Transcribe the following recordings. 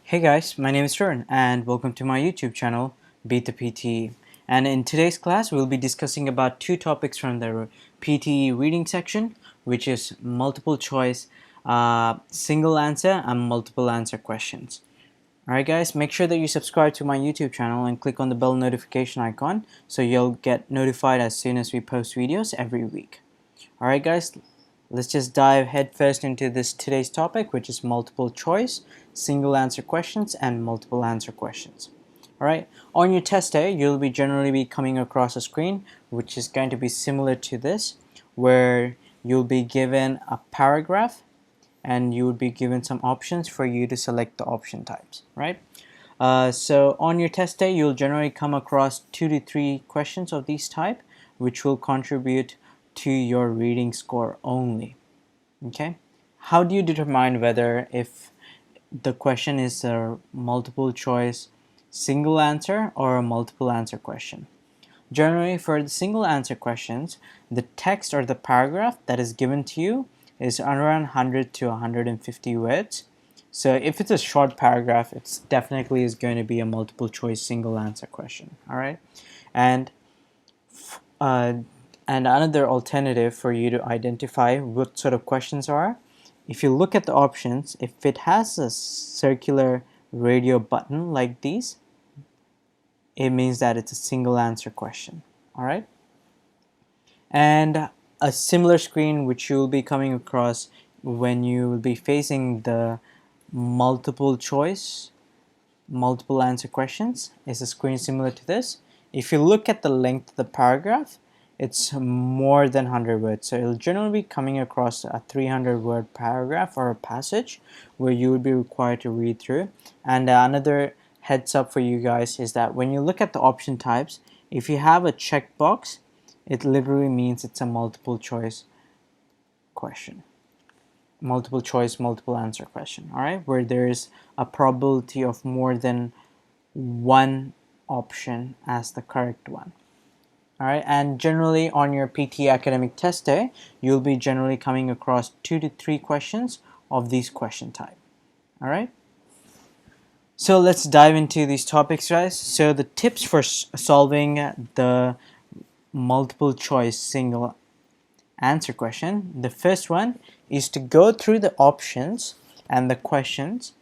Hey guys, my name is Fern and welcome to my YouTube channel, Beat the PTE. And in today's class, we'll be discussing about two topics from the PTE reading section, which is multiple choice, single answer, and multiple answer questions. Alright guys, make sure that you subscribe to my YouTube channel and click on the bell notification icon so you'll get notified as soon as we post videos every week. Alright guys, let's just dive headfirst into today's topic, which is multiple choice, single answer questions, and multiple answer questions. Alright, on your test day, you'll be generally be coming across a screen which is going to be similar to this, where you'll be given a paragraph and you would be given some options for you to select the option types, right? So on your test day, you'll generally come across 2 to 3 questions of this type, which will contribute to your reading score only. Okay, how do you determine whether if the question is a multiple choice single answer or a multiple answer question? Generally, for the single answer questions, the text or the paragraph that is given to you is around 100 to 150 words. So if it's a short paragraph, it's definitely is going to be a multiple choice single answer question. All right, and uh, and another alternative for you to identify what sort of questions are, if you look at the options, if it has a circular radio button like these, it means that it's a single answer question. All right, and a similar screen which you will be coming across when you will be facing the multiple choice multiple answer questions is a screen similar to this. If you look at the length of the paragraph, it's more than 100 words, so it'll generally be coming across a 300 word paragraph or a passage where you would be required to read through. And another heads up for you guys is that when you look at the option types, if you have a checkbox, it literally means it's a multiple choice question, multiple choice multiple answer question, all right, where there's a probability of more than one option as the correct one. All right, and generally on your PT academic test day, you'll be generally coming across 2 to 3 questions of these question type. All right, so let's dive into these topics, guys. So the tips for solving the multiple choice single answer question, the first one is to go through the options and the questions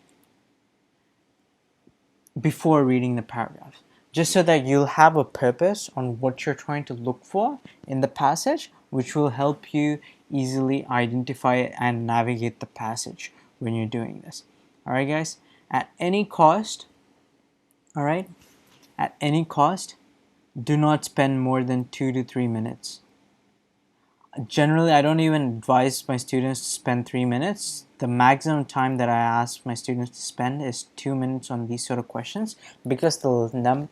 before reading the paragraphs, just so that you'll have a purpose on what you're trying to look for in the passage, which will help you easily identify and navigate the passage when you're doing this. All right, guys, at any cost, all right, at any cost, do not spend more than 2 to 3 minutes. Generally, I don't even advise my students to spend 3 minutes. The maximum time that I ask my students to spend is 2 minutes on these sort of questions, because the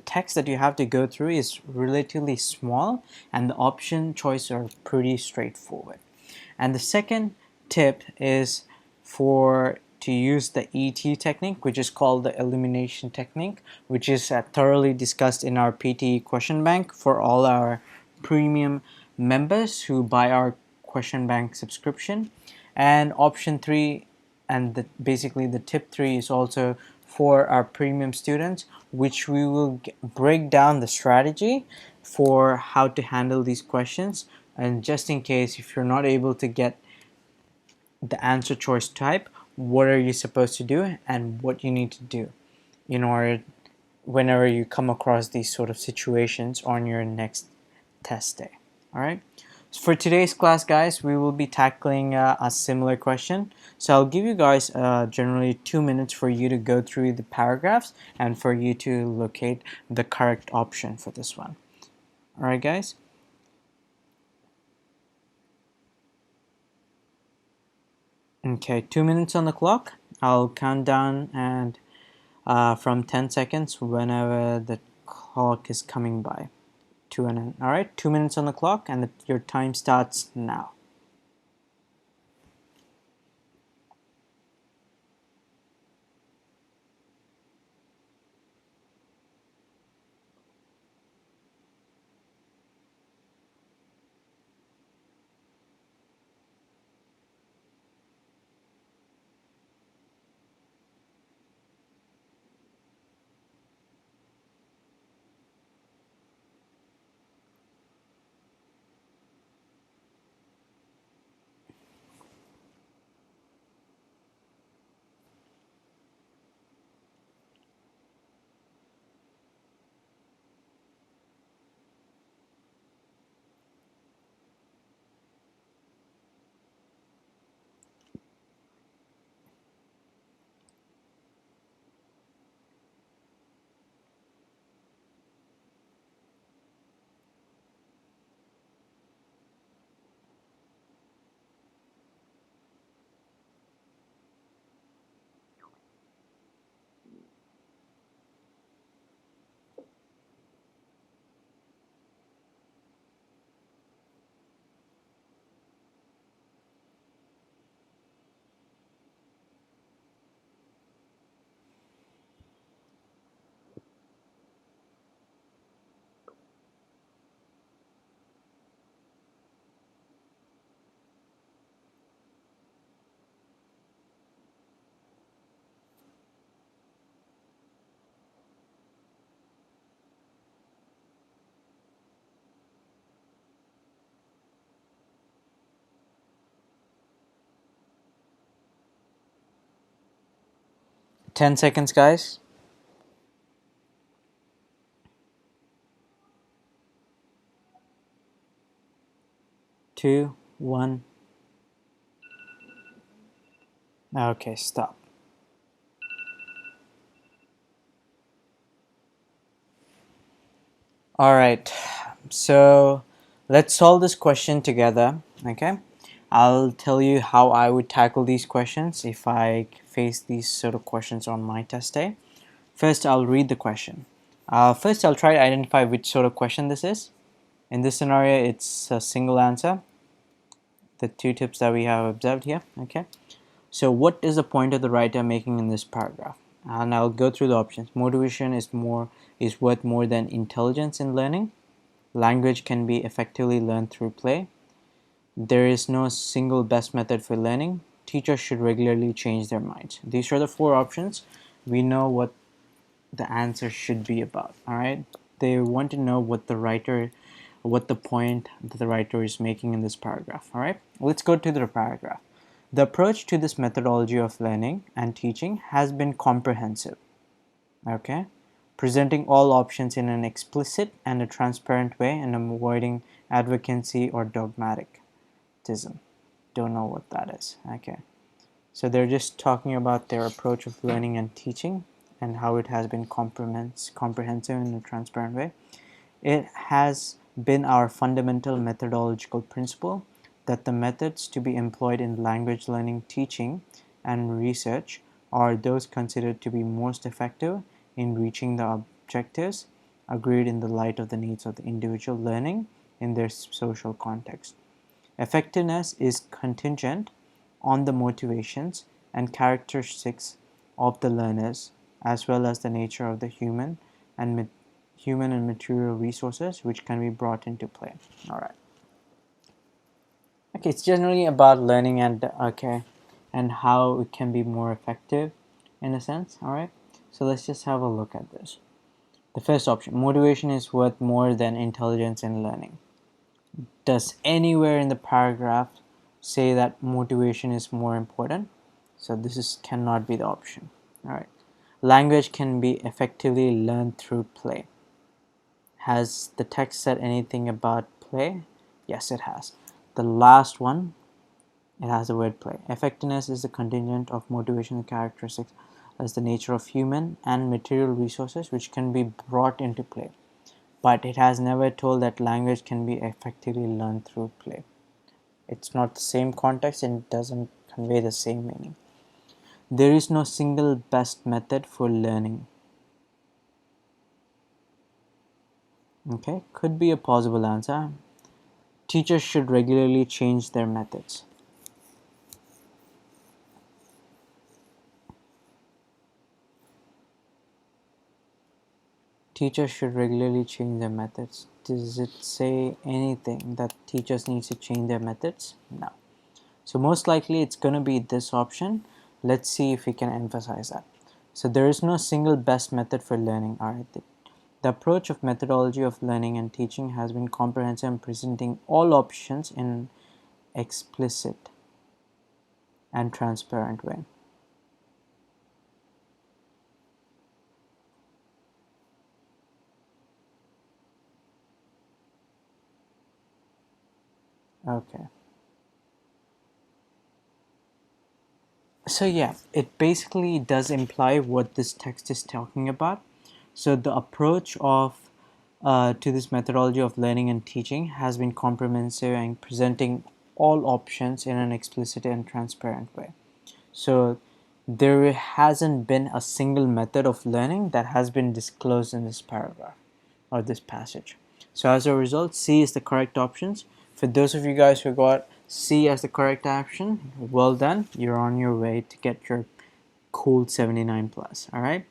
text that you have to go through is relatively small and the option choices are pretty straightforward. And the second tip is to use the ET technique, which is called the elimination technique, which is thoroughly discussed in our PTE question bank for all our premium members who buy our question bank subscription. And option 3, and basically the tip 3, is also for our premium students, which we will break down the strategy for how to handle these questions. And just in case if you're not able to get the answer choice type, what are you supposed to do and what you need to do in order whenever you come across these sort of situations on your next test day. All right, so for today's class, guys, we will be tackling a similar question. So I'll give you guys generally 2 minutes for you to go through the paragraphs and for you to locate the correct option for this one. All right, guys. Okay, 2 minutes on the clock. I'll count down and from 10 seconds whenever the clock is coming by. All right, 2 minutes on the clock, and your time starts now. 10 seconds, guys. 2, 1. Okay, stop. All right, so let's solve this question together. Okay, I'll tell you how I would tackle these questions if I face these sort of questions on my test day. First, I'll read the question. First, I'll try to identify which sort of question this is. In this scenario, it's a single answer, the two tips that we have observed here. Okay, so what is the point of the writer making in this paragraph? And I'll go through the options. Motivation is worth more than intelligence in learning. Language can be effectively learned through play. There is no single best method for learning. Teachers should regularly change their minds. These are the four options. We know what the answer should be about. All right. They want to know what the point that the writer is making in this paragraph. All right. Let's go to the paragraph. The approach to this methodology of learning and teaching has been comprehensive. Okay. Presenting all options in an explicit and a transparent way and avoiding advocacy or dogmatism. Don't know what that is. Okay. So they're just talking about their approach of learning and teaching and how it has been comprehensive in a transparent way. It has been our fundamental methodological principle that the methods to be employed in language learning, teaching, and research are those considered to be most effective in reaching the objectives agreed in the light of the needs of the individual learning in their social context. Effectiveness is contingent on the motivations and characteristics of the learners, as well as the nature of the and human and material resources which can be brought into play. All right. Okay, it's generally about learning and how it can be more effective in a sense. All right. So let's just have a look at this. The first option, motivation is worth more than intelligence in learning. Does anywhere in the paragraph say that motivation is more important? So cannot be the option. All right. Language can be effectively learned through play. Has the text said anything about play? Yes, it has. The last one, it has the word play. Effectiveness is the contingent of motivation characteristics as the nature of human and material resources which can be brought into play. But it has never told that language can be effectively learned through play. It's not the same context and it doesn't convey the same meaning. There is no single best method for learning. Okay, could be a possible answer. Teachers should regularly change their methods. Teachers should regularly change their methods. Does it say anything that teachers need to change their methods? No. So most likely it's going to be this option. Let's see if we can emphasize that. So there is no single best method for learning. All right. The approach of methodology of learning and teaching has been comprehensive and presenting all options in an explicit and transparent way. Okay. So yeah, it basically does imply what this text is talking about. So the approach of to this methodology of learning and teaching has been comprehensive and presenting all options in an explicit and transparent way. So there hasn't been a single method of learning that has been disclosed in this paragraph or this passage. So as a result, C is the correct options. For those of you guys who got C as the correct option, well done. You're on your way to get your cool 79 plus. All right.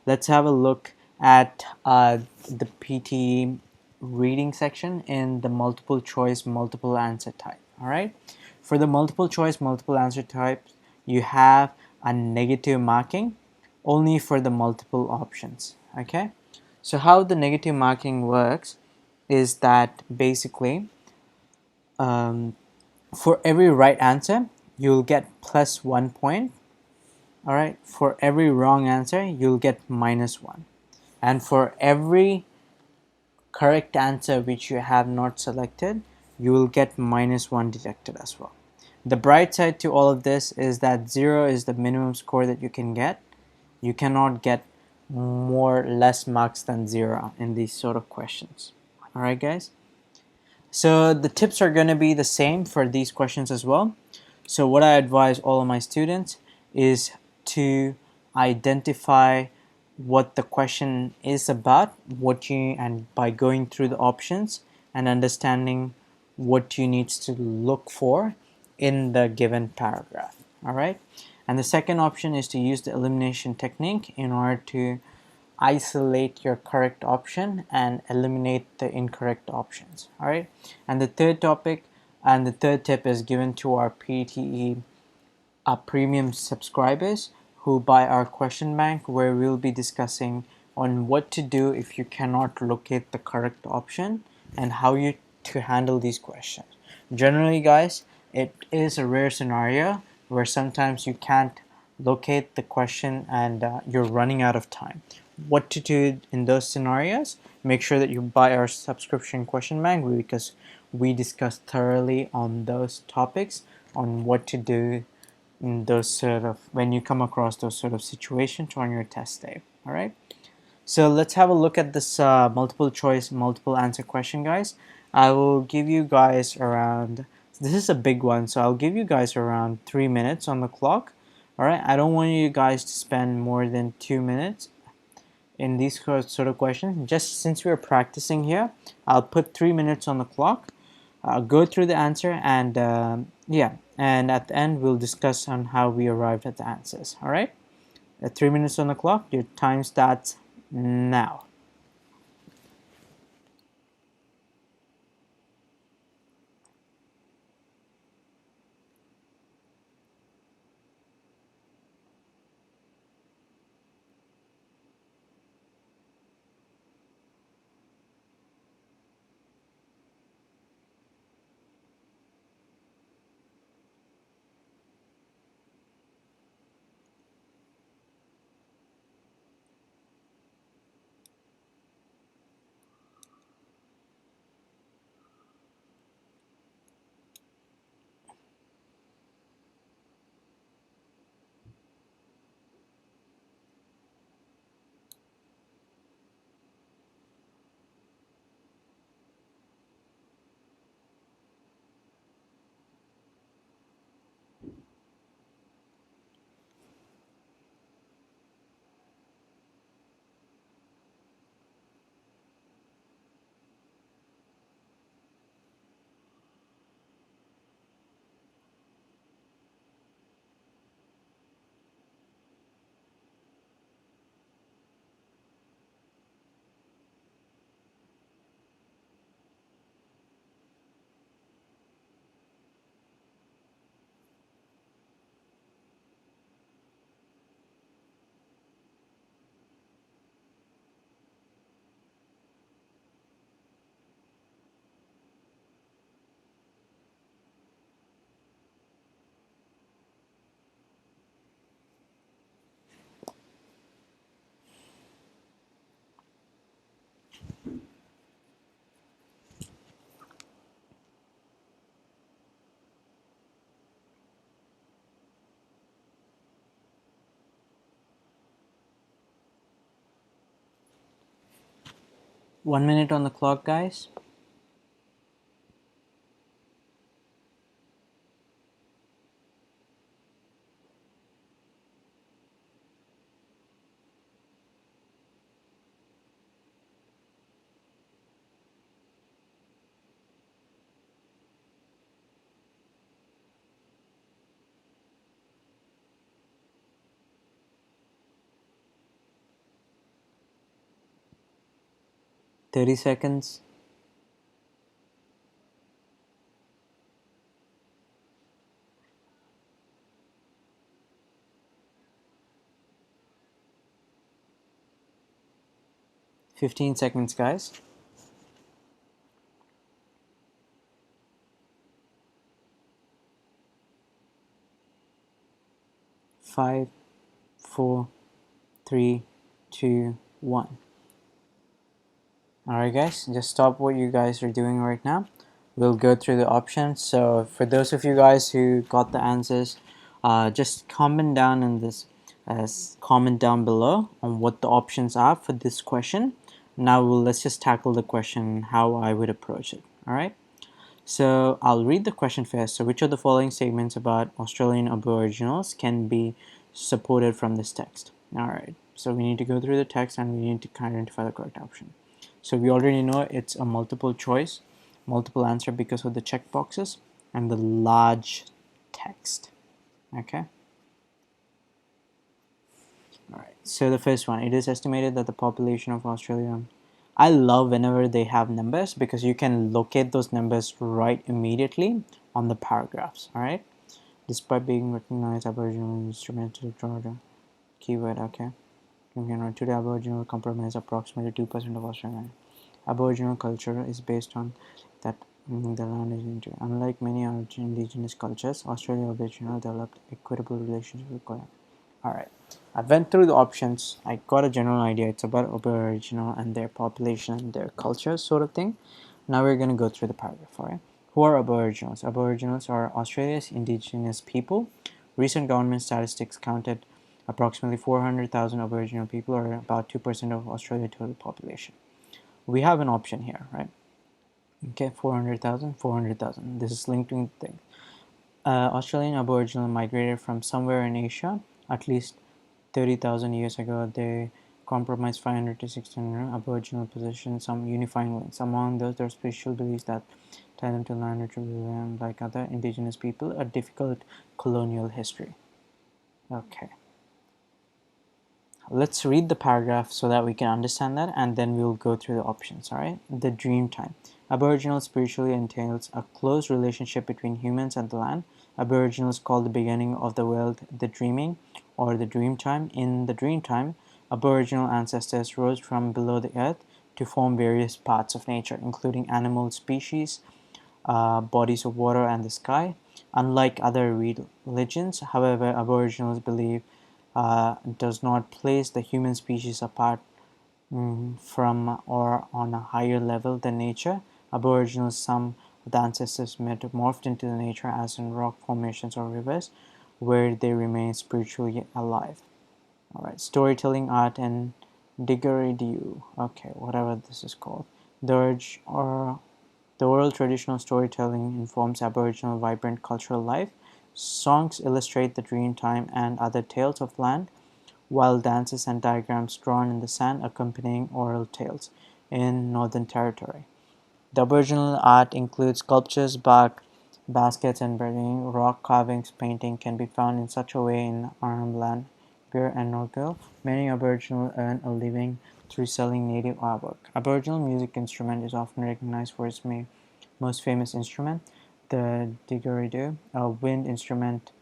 Let's have a look at the PTE reading section in the multiple choice, multiple answer type. All right. For the multiple choice, multiple answer type, you have a negative marking only for the multiple options. Okay. So how the negative marking works is that basically for every right answer, you'll get plus 1 point. All right, for every wrong answer, you'll get -1. And for every correct answer which you have not selected, you will get -1 deducted as well. The bright side to all of this is that 0 is the minimum score that you can get. You cannot get less marks than 0 in these sort of questions. Alright guys? So the tips are going to be the same for these questions as well. So what I advise all of my students is to identify what the question is about, and by going through the options and understanding what you need to look for in the given paragraph. All right. And the second option is to use the elimination technique in order to isolate your correct option and eliminate the incorrect options. All right. And the third tip is given to our PTE premium subscribers who buy our question bank, where we'll be discussing on what to do if you cannot locate the correct option and how you to handle these questions. Generally guys, it is a rare scenario where sometimes you can't locate the question and you're running out of time. What to do in those scenarios? Make sure that you buy our subscription question bank, because we discuss thoroughly on those topics on what to do in those when you come across those sort of situations on your test day. All right, so let's have a look at this multiple choice multiple answer question, guys. I will give you guys around, this is a big one, so I'll give you guys around 3 minutes on the clock. All right, I don't want you guys to spend more than 2 minutes in these sort of questions. Just since we're practicing here, I'll put 3 minutes on the clock. Go through the answer, and yeah, and at the end we'll discuss on how we arrived at the answers. All right, at 3 minutes on the clock, your time starts now. One minute on the clock, guys. $30. 15 seconds, guys. 5, 4, 3, 2, 1. Alright guys, just stop what you guys are doing right now. We'll go through the options. So for those of you guys who got the answers, just comment down in this comment down below on what the options are for this question. Now let's just tackle the question how I would approach it. Alright. So I'll read the question first. So which of the following statements about Australian Aboriginals can be supported from this text? Alright, so we need to go through the text and we need to identify the correct option. So we already know it's a multiple choice, multiple answer because of the check boxes and the large text. Okay. Alright, so the first one, it is estimated that the population of Australia. I love whenever they have numbers because you can locate those numbers right immediately on the paragraphs. Alright. Despite being recognized Aboriginal instrumental Georgia. Keyword, okay. Today Aboriginal comprise approximately 2% of Australian. Aboriginal culture is based on that the land is into. Unlike many indigenous cultures, Australian Aboriginal developed equitable relationships with Korea. Alright, I went through the options. I got a general idea. It's about Aboriginal and their population, their culture sort of thing. Now we're going to go through the paragraph. Alright, who are Aboriginals? Aboriginals are Australia's indigenous people. Recent government statistics counted approximately 400,000 Aboriginal people, or about 2% of Australia's total population. We have an option here, right? Okay, 400,000, 400,000. This is linked to things. Australian Aboriginal migrated from somewhere in Asia at least 30,000 years ago. They comprised 500 to 600 Aboriginal positions, some unifying links. Among those, there are spiritual beliefs that tie them to land or tribal, like other indigenous people, a difficult colonial history. Okay. Let's read the paragraph so that we can understand that, and then we'll go through the options. All right. The dream time. Aboriginal spiritually entails a close relationship between humans and the land. Aboriginals call the beginning of the world the dreaming or the dream time. In the dream time, Aboriginal ancestors rose from below the earth to form various parts of nature, including animal species, bodies of water, and the sky. Unlike other religions, however, Aboriginals believe does not place the human species apart from or on a higher level than nature. Aboriginals, some of the ancestors metamorphed into the nature as in rock formations or rivers, where they remain spiritually alive. Alright, storytelling, art, and didgeridoo. Okay, whatever this is called. Dirge or the oral traditional storytelling informs Aboriginal vibrant cultural life. Songs illustrate the dream time and other tales of land, while dances and diagrams drawn in the sand accompanying oral tales in Northern Territory. The Aboriginal art includes sculptures, bark, baskets, and bedding. Rock carvings, painting can be found in such a way in Arnhem Land, Beer and Northville. Many Aboriginal earn a living through selling native artwork. Aboriginal music instrument is often recognized for its most famous instrument, the didgeridoo, a wind instrument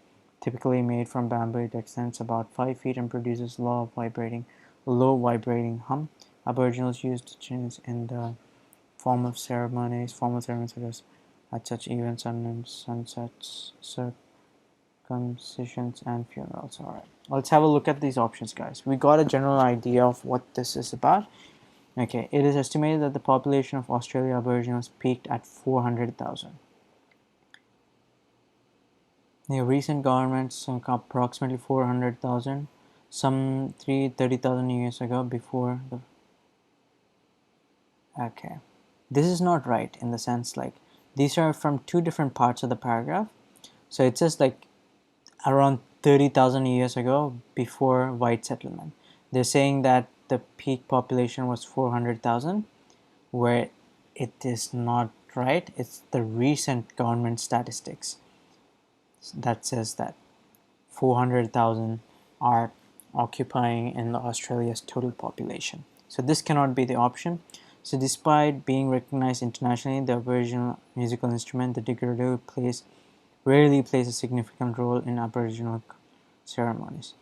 typically made from bamboo. It extends about 5 feet and produces low vibrating hum. Aboriginals used tunes in the formal ceremonies such as at such events and sunsets, circumcisions, and funerals. Alright, let's have a look at these options, guys. We got a general idea of what this is about. Okay, it is estimated that the population of Australia Aboriginals peaked at 400,000. The recent government sunk approximately 400,000, some 30,000 years ago before the. Okay, this is not right in the sense like these are from two different parts of the paragraph. So it says like around 30,000 years ago before white settlement. They're saying that the peak population was 400,000, where it is not right. It's the recent government statistics that says that 400,000 are occupying in Australia's total population. So this cannot be the option. So despite being recognized internationally, the Aboriginal musical instrument, the didgeridoo, rarely plays a significant role in Aboriginal ceremonies.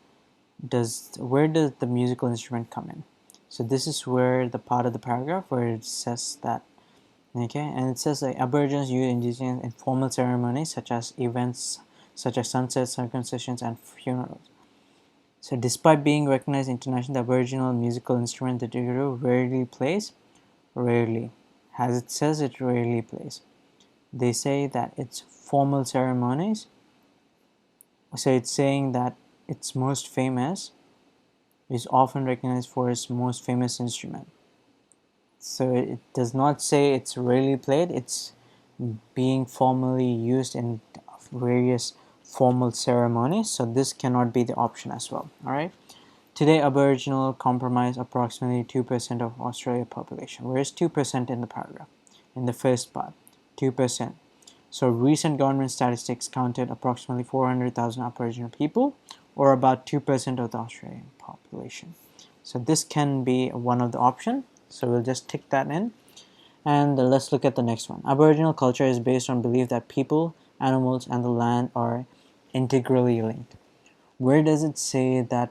Where does the musical instrument come in? So this is where the part of the paragraph where it says that. Okay, and it says that Aborigines use indigenous in formal ceremonies such as events such as sunsets, circumcisions, and funerals. So despite being recognized internationally, the Aboriginal musical instrument the didgeridoo rarely plays. Rarely. As it says, it rarely plays. They say that it's formal ceremonies. So it's saying that its most famous is often recognized for its most famous instrument. So it does not say it's rarely played, it's being formally used in various formal ceremonies. So this cannot be the option as well. Alright. Today, Aboriginal comprise approximately 2% of Australia population. Where is 2% in the paragraph? In the first part, 2%. So recent government statistics counted approximately 400,000 Aboriginal people, or about 2% of the Australian population. So this can be one of the options. So we'll just tick that in. And let's look at the next one. Aboriginal culture is based on belief that people, animals, and the land are integrally linked. Where does it say that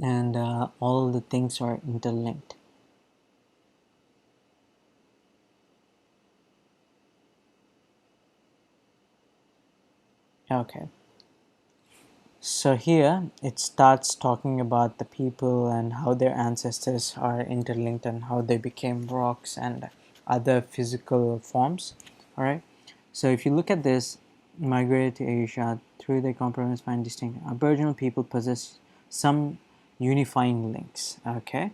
and all the things are interlinked? Okay. So here it starts talking about the people and how their ancestors are interlinked and how they became rocks and other physical forms. All right. So if you look at this, migrated to Asia through their compromise find distinct. Aboriginal people possess some unifying links. Okay.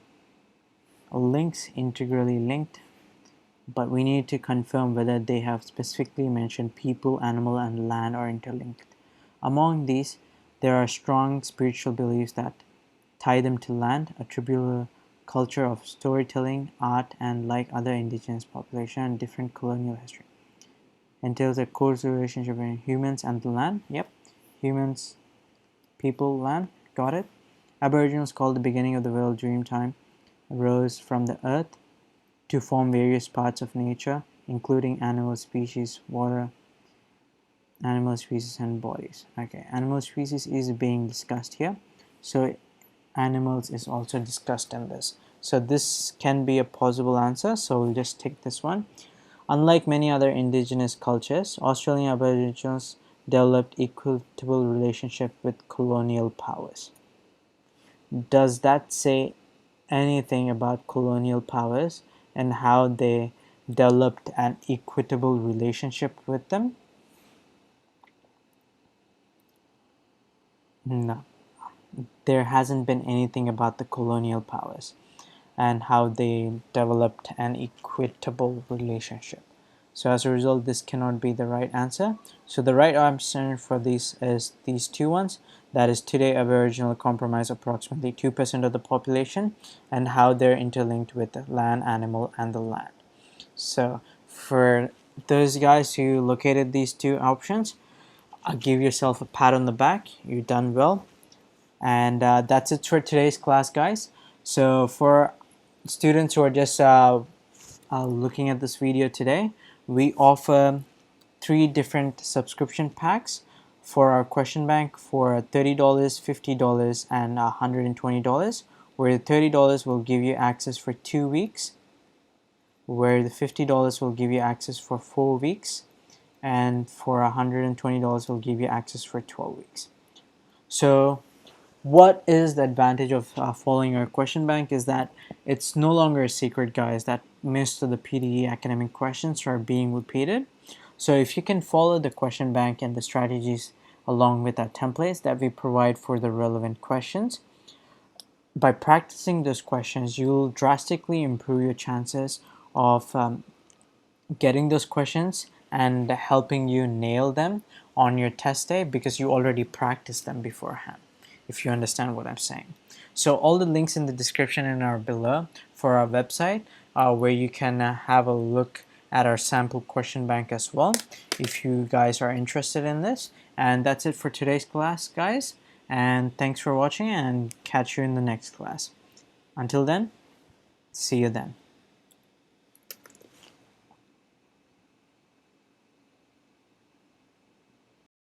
Links integrally linked, but we need to confirm whether they have specifically mentioned people, animal, and land are interlinked. Among these, there are strong spiritual beliefs that tie them to land, a tribal culture of storytelling, art, and like other indigenous population and different colonial history. Entails a close relationship between humans and the land. Yep, humans, people, land. Got it. Aboriginals call the beginning of the world dream time arose from the earth to form various parts of nature, including animal species, water, animal species, and bodies. Okay, animal species is being discussed here. So animals is also discussed in this. So this can be a possible answer. So we'll just take this one. Unlike many other indigenous cultures, Australian Aboriginals developed equitable relationship with colonial powers. Does that say anything about colonial powers and how they developed an equitable relationship with them? No, there hasn't been anything about the colonial powers and how they developed an equitable relationship. So as a result, this cannot be the right answer. So the right answer for these is these two ones. That is, today Aboriginal comprise approximately 2% of the population and how they're interlinked with the land, animal, and the land. So for those guys who located these two options, I'll give yourself a pat on the back. You've done well. And that's it for today's class, guys. So for students who are just looking at this video today, we offer 3 different subscription packs for our question bank for $30, $50, and $120, where the $30 will give you access for 2 weeks, where the $50 will give you access for 4 weeks, and for $120 will give you access for 12 weeks. So what is the advantage of following our question bank is that it's no longer a secret, guys, that most of the PTE academic questions are being repeated. So if you can follow the question bank and the strategies along with our templates that we provide for the relevant questions, by practicing those questions, you'll drastically improve your chances of getting those questions and helping you nail them on your test day because you already practiced them beforehand, if you understand what I'm saying. So all the links in the description and are below for our website where you can have a look at our sample question bank as well if you guys are interested in this. And that's it for today's class, guys, and thanks for watching and catch you in the next class. Until then, see you then.